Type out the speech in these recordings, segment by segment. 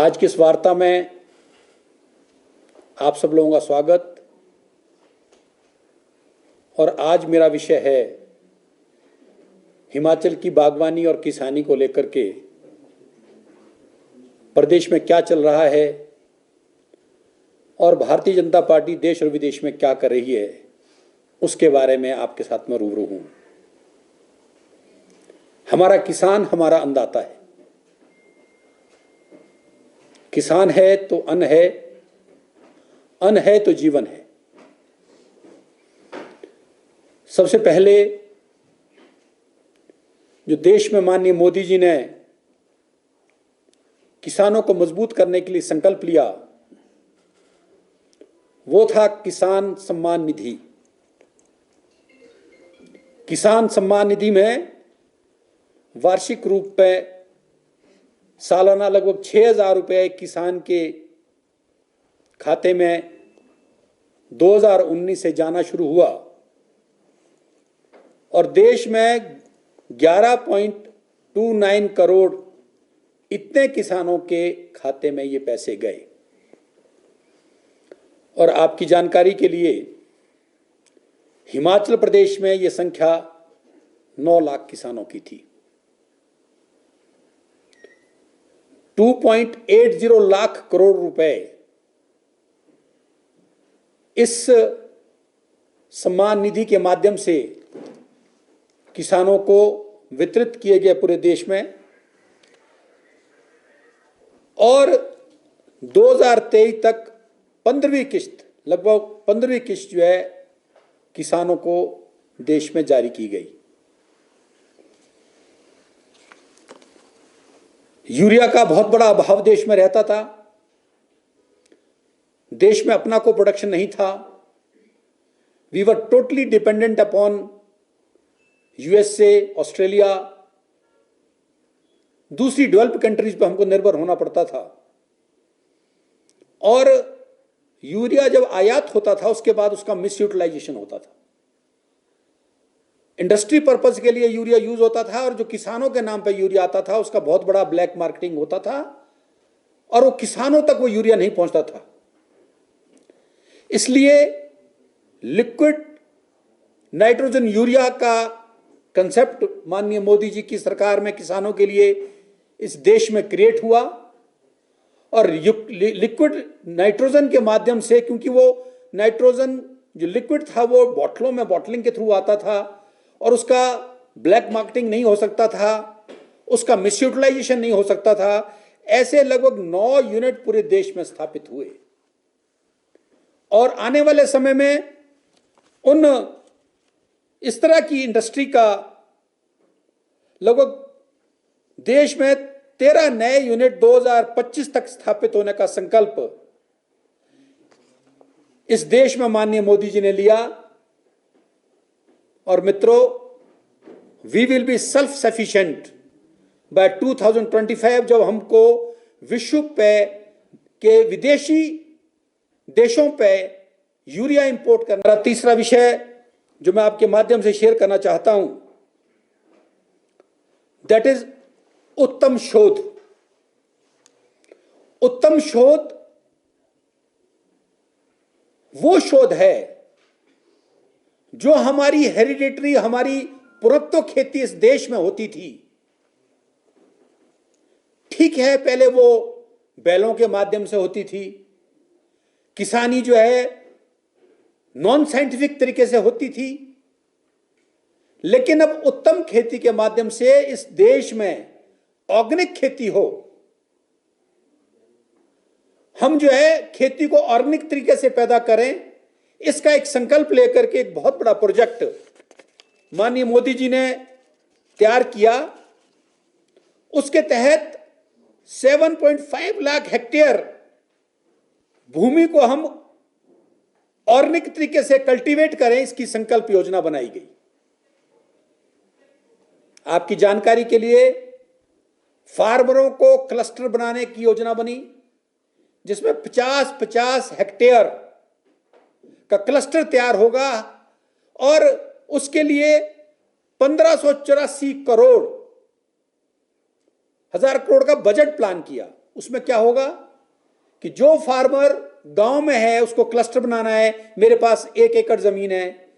आज की इस वार्ता में आप सब लोगों का स्वागत। और आज मेरा विषय है हिमाचल की बागवानी और किसानी को लेकर के प्रदेश में क्या चल रहा है और भारतीय जनता पार्टी देश और विदेश में क्या कर रही है, उसके बारे में आपके साथ में रूबरू हूं। हमारा किसान हमारा अन्नदाता है। किसान है तो अन्न है, अन्न है तो जीवन है। सबसे पहले जो देश में माननीय मोदी जी ने किसानों को मजबूत करने के लिए संकल्प लिया, वो था किसान सम्मान निधि। किसान सम्मान निधि में वार्षिक रूप में सालाना लगभग 6,000 रुपये किसान के खाते में 2019 से जाना शुरू हुआ और देश में 11.29 करोड़ इतने किसानों के खाते में ये पैसे गए। और आपकी जानकारी के लिए हिमाचल प्रदेश में ये संख्या 9 लाख किसानों की थी। 2.80 लाख करोड़ रुपए इस सम्मान निधि के माध्यम से किसानों को वितरित किए गए पूरे देश में। और 2023 तक 15वीं किस्त, लगभग 15वीं किस्त जो है किसानों को देश में जारी की गई। यूरिया का बहुत बड़ा अभाव देश में रहता था। देश में अपना को प्रोडक्शन नहीं था। We were totally dependent upon USA, Australia, दूसरी डेवलप्ड कंट्रीज पर हमको निर्भर होना पड़ता था। और यूरिया जब आयात होता था उसके बाद उसका मिस यूटिलाइजेशन होता था। इंडस्ट्री पर्पस के लिए यूरिया यूज होता था और जो किसानों के नाम पे यूरिया आता था उसका बहुत बड़ा ब्लैक मार्केटिंग होता था और वो किसानों तक वो यूरिया नहीं पहुंचता था। इसलिए लिक्विड नाइट्रोजन यूरिया का कंसेप्ट माननीय मोदी जी की सरकार में किसानों के लिए इस देश में क्रिएट हुआ। और लिक्विड नाइट्रोजन के माध्यम से, क्योंकि वो नाइट्रोजन जो लिक्विड था वो बॉटलों में बॉटलिंग के थ्रू आता था और उसका ब्लैक मार्केटिंग नहीं हो सकता था, उसका मिसयूटिलाइजेशन नहीं हो सकता था। ऐसे लगभग 9 यूनिट पूरे देश में स्थापित हुए और आने वाले समय में उन इस तरह की इंडस्ट्री का लगभग देश में 13 नए यूनिट 2025 तक स्थापित होने का संकल्प इस देश में माननीय मोदी जी ने लिया। और मित्रों, we will be self sufficient by 2025 जब हमको विश्व पे के विदेशी देशों पे यूरिया इंपोर्ट करना। तीसरा विषय जो मैं आपके माध्यम से शेयर करना चाहता हूं, दैट इज उत्तम शोध। उत्तम शोध वो शोध है जो हमारी हेरिडेटरी, हमारी पुरत्व खेती इस देश में होती थी। ठीक है, पहले वो बैलों के माध्यम से होती थी, किसानी जो है नॉन साइंटिफिक तरीके से होती थी, लेकिन अब उत्तम खेती के माध्यम से इस देश में ऑर्गेनिक खेती हो। हम जो है खेती को ऑर्गेनिक तरीके से पैदा करें, इसका एक संकल्प लेकर के एक बहुत बड़ा प्रोजेक्ट माननीय मोदी जी ने तैयार किया। उसके तहत 7.5 लाख हेक्टेयर भूमि को हम ऑर्गेनिक तरीके से कल्टीवेट करें, इसकी संकल्प योजना बनाई गई। आपकी जानकारी के लिए फार्मरों को क्लस्टर बनाने की योजना बनी, जिसमें 50-50 हेक्टेयर का क्लस्टर तैयार होगा और उसके लिए 1584 करोड़ हजार करोड़ का बजट प्लान किया। उसमें क्या होगा कि जो फार्मर गांव में है उसको क्लस्टर बनाना है, मेरे पास 1 एकड़ जमीन है,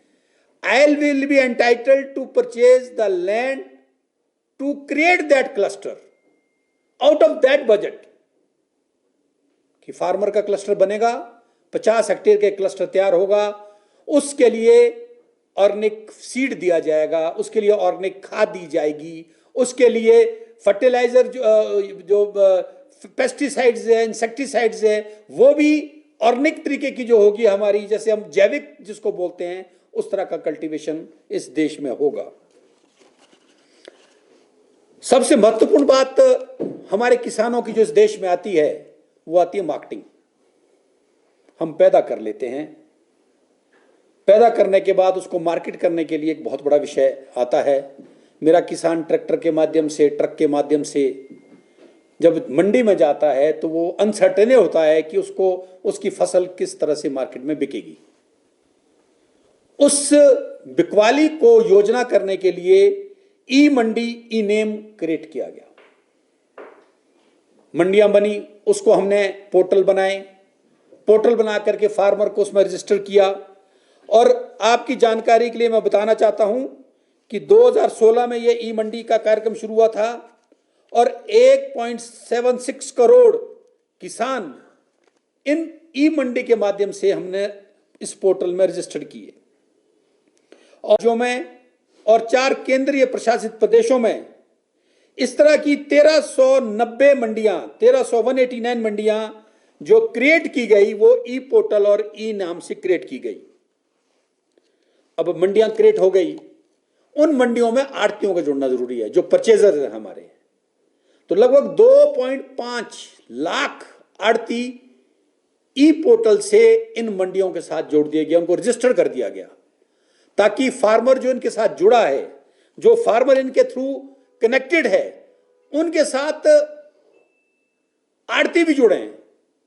I will be entitled to purchase the land to create that cluster out of that budget. कि फार्मर का क्लस्टर बनेगा, 50 हेक्टेयर के क्लस्टर तैयार होगा, उसके लिए ऑर्गेनिक सीड दिया जाएगा, उसके लिए ऑर्गेनिक खाद दी जाएगी, उसके लिए फर्टिलाइजर जो पेस्टिसाइड्स है, इंसेक्टिसाइड्स है, वो भी ऑर्गेनिक तरीके की जो होगी हमारी, जैसे हम जैविक जिसको बोलते हैं, उस तरह का कल्टीवेशन इस देश में होगा। सबसे महत्वपूर्ण बात हमारे किसानों की जो इस देश में आती है वो आती है मार्केटिंग। हम पैदा कर लेते हैं, पैदा करने के बाद उसको मार्केट करने के लिए एक बहुत बड़ा विषय आता है। मेरा किसान ट्रैक्टर के माध्यम से, ट्रक के माध्यम से जब मंडी में जाता है तो वो अनसर्टेन होता है कि उसको उसकी फसल किस तरह से मार्केट में बिकेगी। उस बिकवाली को योजना करने के लिए ई मंडी, ई नेम क्रिएट किया गया। मंडियां बनी, उसको हमने पोर्टल बनाए, पोर्टल बना करके फार्मर को उसमें रजिस्टर किया। और आपकी जानकारी के लिए मैं बताना चाहता हूं कि 2016 में ये ई मंडी का कार्यक्रम शुरू हुआ था और 1.76 करोड़ किसान इन ई मंडी के माध्यम से हमने इस पोर्टल में रजिस्टर्ड किए। और जो में और 4 केंद्रीय प्रशासित प्रदेशों में इस तरह की 1390 मंडियां, 189 मंडियां जो क्रिएट की गई, वो ई पोर्टल और ई नाम से क्रिएट की गई। अब मंडियां क्रिएट हो गई, उन मंडियों में आड़तियों का जुड़ना जरूरी है, जो परचेजर है हमारे। तो लगभग 2.5 लाख आड़ती ई पोर्टल से इन मंडियों के साथ जोड़ दिया गया, उनको रजिस्टर कर दिया गया, ताकि फार्मर जो इनके साथ जुड़ा है, जो फार्मर इनके थ्रू कनेक्टेड है, उनके साथ आड़ती भी जुड़े हैं।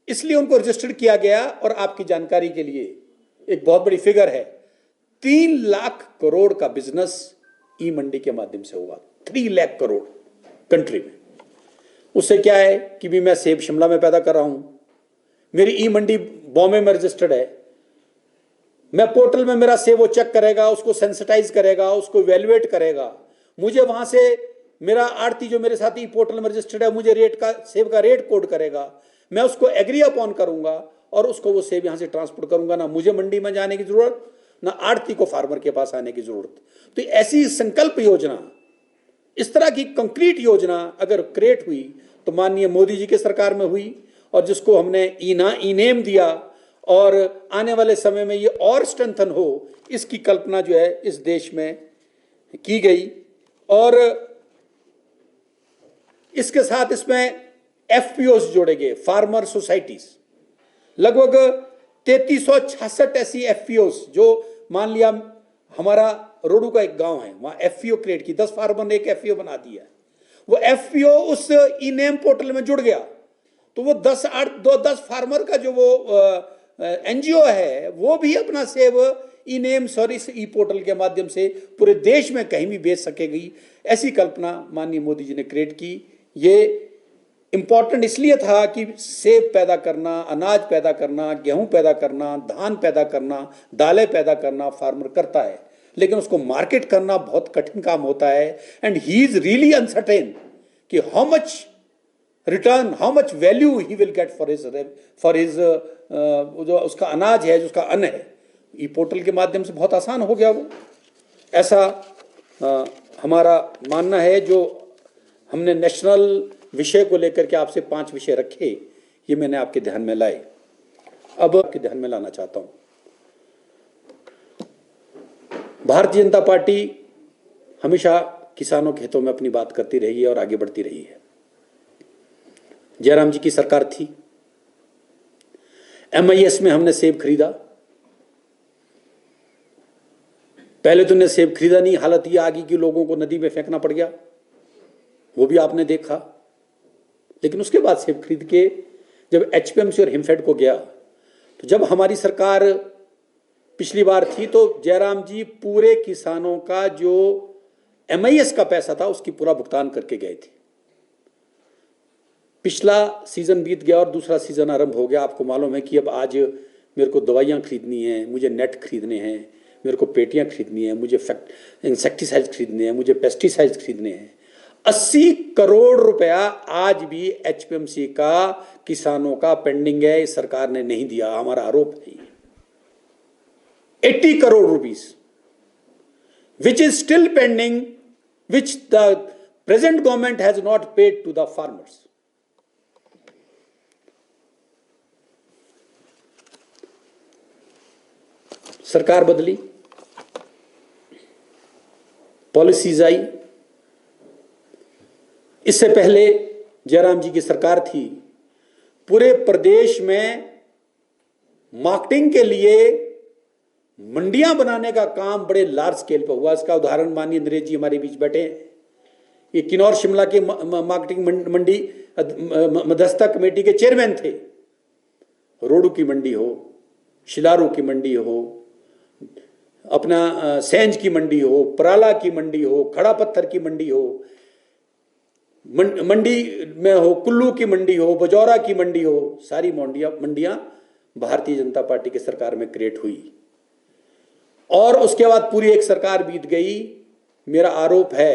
इसलिए उनको रजिस्टर किया गया। और आपकी जानकारी के लिए एक बहुत बड़ी फिगर है, 3 लाख करोड़ का बिजनेस ई मंडी के माध्यम से हुआ। 3 लाख करोड़ कंट्री में। उससे क्या है कि भी मैं सेब शिमला में पैदा कर रहा हूं, मेरी ई मंडी बॉम्बे में रजिस्टर्ड है, मैं पोर्टल में मेरा सेब वो चेक करेगा, उसको सेंसिटाइज करेगा, उसको इवेल्युएट करेगा, मुझे वहां से मेरा आड़ती जो मेरे साथ ई पोर्टल में रजिस्टर्ड है, मुझे रेट का, सेब का रेट कोड करेगा, मैं उसको एग्री अपॉन करूंगा और उसको वो सेब यहां से ट्रांसपोर्ट करूंगा। ना मुझे मंडी में जाने की जरूरत, ना आड़ती को फार्मर के पास आने की जरूरत। तो ऐसी संकल्प योजना, इस तरह की कंक्रीट योजना अगर क्रिएट हुई तो माननीय मोदी जी के सरकार में हुई, और जिसको हमने ई नेम दिया, और आने वाले समय में ये और स्ट्रेंथन हो, इसकी कल्पना जो है इस देश में की गई। और इसके साथ इसमें एफपीओ जोड़े गए, फार्मर सोसाइटीज। लगभग 3366 ऐसी एफपीओ, जो मान लिया हमारा रोडू का एक गांव है, वहां एफपीओ क्रिएट की, 10 फार्मर ने एक एफपीओ बना दिया। वो एफपीओ उस ई नेम पोर्टल में जुड़ गया, तो वो 10 फार्मर का जो वो एनजीओ है, वो भी अपना सेब ई नेम इस ई पोर्टल के माध्यम से पूरे देश में कहीं भी बेच सकेगी। ऐसी कल्पना माननीय मोदी जी ने क्रिएट की। ये इंपॉर्टेंट इसलिए था कि सेब पैदा करना, अनाज पैदा करना, गेहूं पैदा करना, धान पैदा करना, दालें पैदा करना फार्मर करता है, लेकिन उसको मार्केट करना बहुत कठिन काम होता है। And he is really uncertain कि how much return, how much value he will get for his जो उसका अनाज है, जो उसका अन्न है। ई पोर्टल के माध्यम से बहुत आसान हो गया वो। ऐसा हमारा मानना है। जो हमने नेशनल विषय को लेकर के आपसे 5 विषय रखे, ये मैंने आपके ध्यान में लाए। अब आपके ध्यान में लाना चाहता हूं, भारतीय जनता पार्टी हमेशा किसानों के हितों में अपनी बात करती रही है और आगे बढ़ती रही है। जयराम जी की सरकार थी, MIS में हमने सेब खरीदा। पहले तो ने सेब खरीदा नहीं, हालत ये आ गई कि लोगों को नदी में फेंकना पड़ गया, वो भी आपने देखा। लेकिन उसके बाद सेब खरीद के जब HPMC और हिमफेड को गया, तो जब हमारी सरकार पिछली बार थी, तो जयराम जी पूरे किसानों का जो MIS का पैसा था उसकी पूरा भुगतान करके गए थे। पिछला सीजन बीत गया और दूसरा सीजन आरंभ हो गया। आपको मालूम है कि अब आज मेरे को दवाइयाँ खरीदनी हैं, मुझे नेट खरीदने हैं, मेरे को पेटियाँ खरीदनी हैं, मुझे इंसेक्टिसाइड खरीदने हैं, मुझे पेस्टिसाइड खरीदने हैं। 80 करोड़ रुपया आज भी एचपीएमसी का किसानों का पेंडिंग है, इस सरकार ने नहीं दिया, हमारा आरोप है। 80 crore rupees which is still pending, which the present government has not paid to the farmers. सरकार बदली, पॉलिसीज आई। इससे पहले जयराम जी की सरकार थी, पूरे प्रदेश में मार्केटिंग के लिए मंडियां बनाने का काम बड़े लार्ज स्केल पर हुआ। इसका उदाहरण माननीय नरेश जी हमारे बीच बैठे हैं, ये किन्नौर शिमला के मार्केटिंग मंडी मध्यस्थता कमेटी के चेयरमैन थे। रोडू की मंडी हो, शिलारू की मंडी हो, अपना सेंज की मंडी हो, पराला की मंडी हो, खड़ा पत्थर की मंडी हो, मंडी में हो, कुल्लू की मंडी हो, बजौरा की मंडी हो, सारी मंडियां भारतीय जनता पार्टी की सरकार में क्रिएट हुई। और उसके बाद पूरी एक सरकार बीत गई। मेरा आरोप है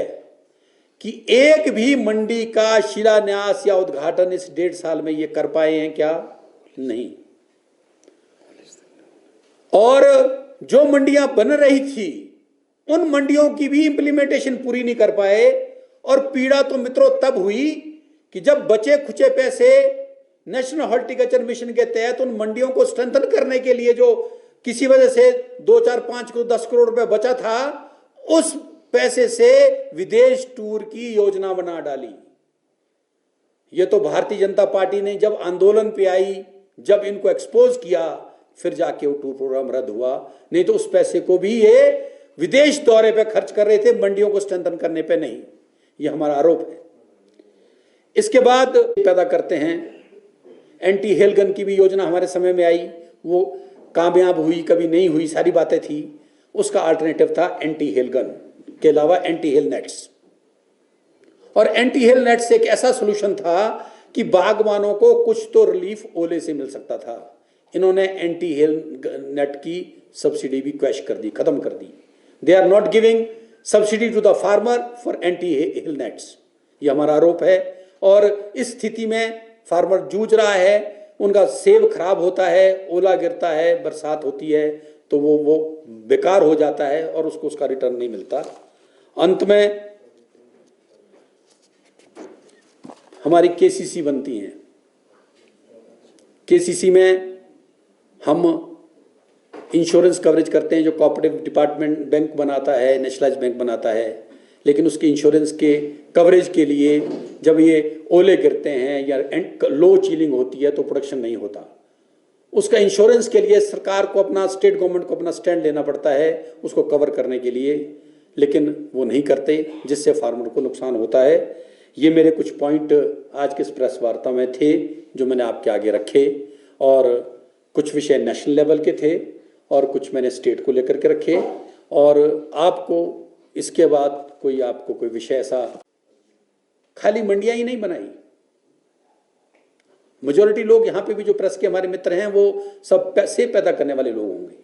कि एक भी मंडी का शिलान्यास या उद्घाटन इस 1.5 साल में ये कर पाए हैं क्या? नहीं। और जो मंडियां बन रही थी उन मंडियों की भी इंप्लीमेंटेशन पूरी नहीं कर पाए। और पीड़ा तो मित्रों तब हुई कि जब बचे खुचे पैसे नेशनल हॉर्टिकल्चर मिशन के तहत उन मंडियों को स्ट्रेंथन करने के लिए जो किसी वजह से 2, 4, 5 को 10 करोड़ रुपए बचा था, उस पैसे से विदेश टूर की योजना बना डाली। ये तो भारतीय जनता पार्टी ने जब आंदोलन पे आई, जब इनको एक्सपोज किया, फिर जाके वो टूर प्रोग्राम रद्द हुआ। नहीं तो उस पैसे को भी ये विदेश दौरे पे खर्च कर रहे थे, मंडियों को स्ट्रेंथन करने पे नहीं। ये हमारा आरोप है। इसके बाद पैदा करते हैं, एंटी हेल गन की भी योजना हमारे समय में आई, वो कामयाब हुई, कभी नहीं हुई, सारी बातें थी। उसका अल्टरनेटिव था एंटी हेल गन के अलावा एंटी हेल नेट्स। और एंटी हेल नेट्स एक ऐसा सोल्यूशन था कि बागवानों को कुछ तो रिलीफ ओले से मिल सकता था। इन्होंने एंटी हेल नेट की सब्सिडी भी क्वैश कर दी, खत्म कर दी। They are not giving subsidy to the farmer for anti hail nets. ये हमारा आरोप है। और इस स्थिति में फार्मर जूझ रहा है, उनका सेब खराब होता है, ओला गिरता है, बरसात होती है तो वो बेकार हो जाता है और उसको उसका रिटर्न नहीं मिलता। अंत में हमारी केसीसी बनती हैं। केसीसी में हम इंश्योरेंस कवरेज करते हैं, जो कोऑपरेटिव डिपार्टमेंट बैंक बनाता है, नेशनलाइज बैंक बनाता है। लेकिन उसके इंश्योरेंस के कवरेज के लिए जब ये ओले गिरते हैं या लो चीलिंग होती है तो प्रोडक्शन नहीं होता। उसका इंश्योरेंस के लिए सरकार को अपना, स्टेट गवर्नमेंट को अपना स्टैंड लेना पड़ता है उसको कवर करने के लिए, लेकिन वो नहीं करते, जिससे फार्मर को नुकसान होता है। ये मेरे कुछ पॉइंट आज के इस प्रेस वार्ता में थे जो मैंने आपके आगे रखे। और कुछ विषय नेशनल लेवल के थे और कुछ मैंने स्टेट को लेकर के रखे। और आपको इसके बाद आपको कोई विषय ऐसा, खाली मंडियां ही नहीं बनाई, मेजॉरिटी लोग यहां पे भी जो प्रेस के हमारे मित्र हैं वो सब सेब पैदा करने वाले लोग होंगे।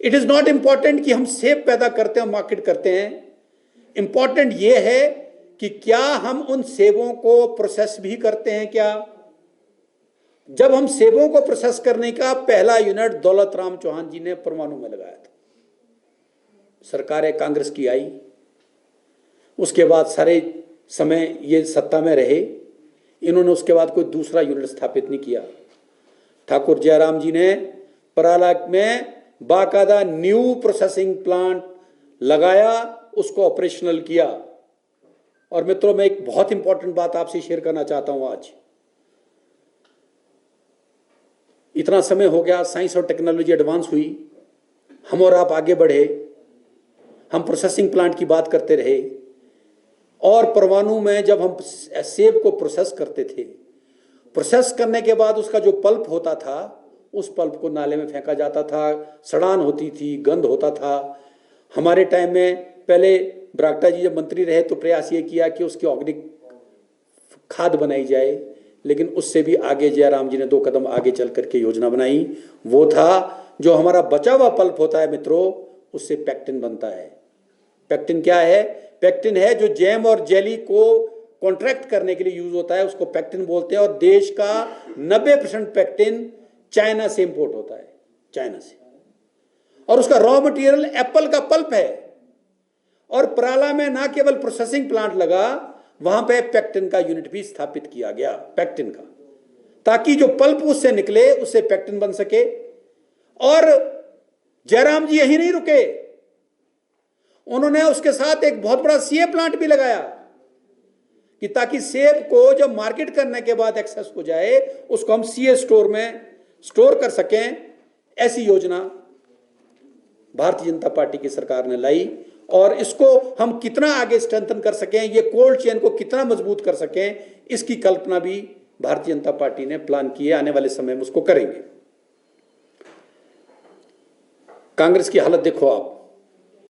इट इज नॉट इंपॉर्टेंट कि हम सेब पैदा करते हैं, मार्केट करते हैं। इंपॉर्टेंट ये है कि क्या हम उन सेबों को प्रोसेस भी करते हैं। क्या जब हम सेबों को प्रोसेस करने का पहला यूनिट दौलत राम चौहान जी ने परमाणु में लगाया था, सरकारें कांग्रेस की आई, उसके बाद सारे समय ये सत्ता में रहे, इन्होंने उसके बाद कोई दूसरा यूनिट स्थापित नहीं किया। ठाकुर जयराम जी ने पराला में बाकायदा न्यू प्रोसेसिंग प्लांट लगाया, उसको ऑपरेशनल किया। और मित्रों, मैं एक बहुत इंपॉर्टेंट बात आपसे शेयर करना चाहता हूं। आज इतना समय हो गया, साइंस और टेक्नोलॉजी एडवांस हुई, हम और आप आगे बढ़े, हम प्रोसेसिंग प्लांट की बात करते रहे। और परमाणु में जब हम सेब को प्रोसेस करते थे, प्रोसेस करने के बाद उसका जो पल्प होता था, उस पल्प को नाले में फेंका जाता था, सड़ान होती थी, गंध होता था। हमारे टाइम में पहले बरागटा जी जब मंत्री रहे तो प्रयास ये किया कि उसकी ऑर्गेनिक खाद बनाई जाए, लेकिन उससे भी आगे जयराम जी ने 2 कदम आगे चल करके योजना बनाई। वो था जो हमारा बचा हुआ पल्प होता है मित्रों, उससे पेक्टिन बनता है। पेक्टिन क्या है? पेक्टिन है जो जैम और जेली को कॉन्ट्रैक्ट करने के लिए यूज होता है, उसको पेक्टिन बोलते हैं। और देश का 90% पेक्टिन चाइना से इंपोर्ट होता है, चाइना से। और उसका रॉ मटेरियल एप्पल का पल्प है। और पराला में ना केवल प्रोसेसिंग प्लांट लगा, वहां पे पेक्टिन का यूनिट भी स्थापित किया गया, पेक्टिन का, ताकि जो पल्प उससे निकले उससे पेक्टिन बन सके। और जयराम जी यही नहीं रुके, उन्होंने उसके साथ एक बहुत बड़ा सेब प्लांट भी लगाया कि ताकि सेब को जब मार्केट करने के बाद एक्सेस हो जाए उसको हम सीए स्टोर में स्टोर कर सकें। ऐसी योजना भारतीय जनता पार्टी की सरकार ने लाई। और इसको हम कितना आगे स्ट्रेंथन कर सकें, ये कोल्ड चेन को कितना मजबूत कर सकें, इसकी कल्पना भी भारतीय जनता पार्टी ने प्लान की है। आने वाले समय में उसको करेंगे। कांग्रेस की हालत देखो आप,